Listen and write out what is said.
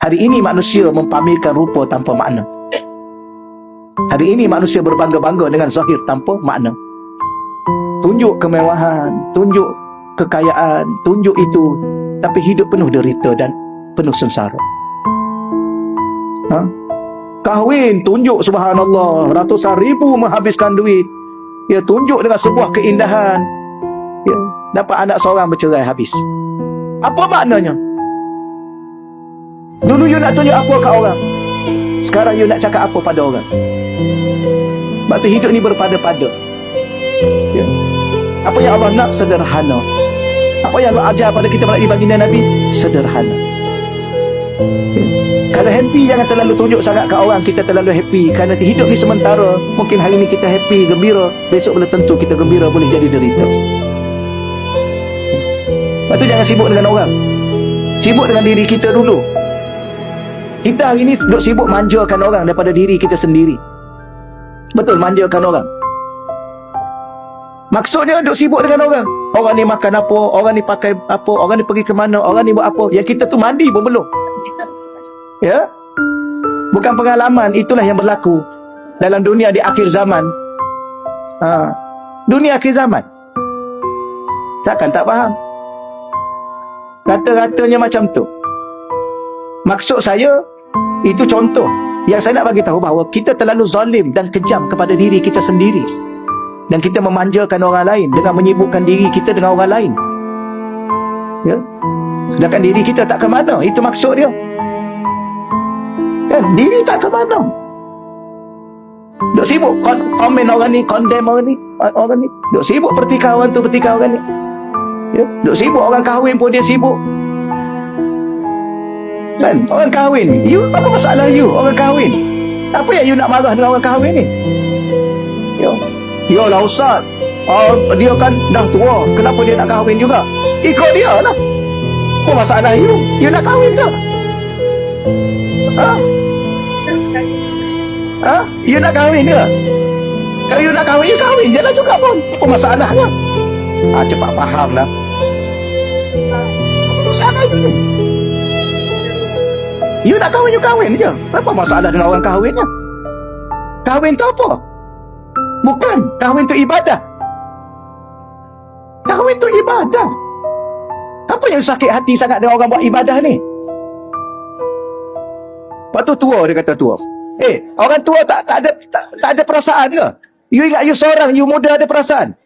Hari ini manusia mempamerkan rupa tanpa makna. Hari ini manusia berbangga-bangga dengan zahir tanpa makna. Tunjuk kemewahan, tunjuk kekayaan, tunjuk itu, tapi hidup penuh derita dan penuh sengsara. Kahwin, tunjuk subhanallah, ratusan ribu menghabiskan duit. Ya, tunjuk dengan sebuah keindahan. Ya, dapat anak seorang bercerai habis. Apa maknanya? Dulu you nak tunjuk apa kat orang, sekarang you nak cakap apa pada orang. Sebab tu hidup ni berpada-pada. Ya. Apa yang Allah nak sederhana. Apa yang Allah ajar pada kita melalui baginda Nabi sederhana. Ya. Kalau happy, jangan terlalu tunjuk sangat kat orang kita terlalu happy. Kerana hidup ni sementara. Mungkin hari ni kita happy, gembira, besok belum tentu kita gembira, boleh jadi derita. Lepas tu jangan sibuk dengan orang, sibuk dengan diri kita dulu. Kita hari ni duk sibuk manjakan orang daripada diri kita sendiri. Betul, manjakan orang. Maksudnya duk sibuk dengan orang. Orang ni makan apa, orang ni pakai apa, orang ni pergi ke mana, orang ni buat apa. Yang kita tu mandi pun belum. Ya? Bukan pengalaman, itulah yang berlaku dalam dunia di akhir zaman. Dunia akhir zaman. Takkan tak faham? Rata-ratanya macam tu. Maksud saya, itu contoh yang saya nak bagi tahu bahawa kita terlalu zalim dan kejam kepada diri kita sendiri. Dan kita memanjakan orang lain dengan menyibukkan diri kita dengan orang lain. Ya? Sedangkan diri kita tak ke mana. Itu maksud dia. Kan? Diri tak ke mana. Duk sibuk komen orang ni, condemn orang ni. Duk sibuk pertikaian orang tu, pertikaian orang ni. Ya? Duk sibuk orang kahwin pun dia sibuk. Kan? Orang kahwin, you apa masalah you? Orang kahwin, apa yang you nak marah dengan orang kahwin ni? Ya lah ustaz, dia kan dah tua, kenapa dia nak kahwin juga? Ikut dia lah. Apa masalah you? You nak kahwin ke? You nak kahwin ke? Kalau you nak kahwin, you kahwin je lah juga pun. Apa masalahnya? Cepat faham lah. Masalah you ni. You nak kahwin, you kahwin je. Apa masalah dengan orang kahwinnya? Kahwin tu apa? Bukan, kahwin tu ibadah. Kahwin tu ibadah. Apa yang sakit hati sangat dengan orang buat ibadah ni? Waktu tua, dia kata tua. Orang tua tak ada perasaan ke? You ingat you seorang, you muda ada perasaan.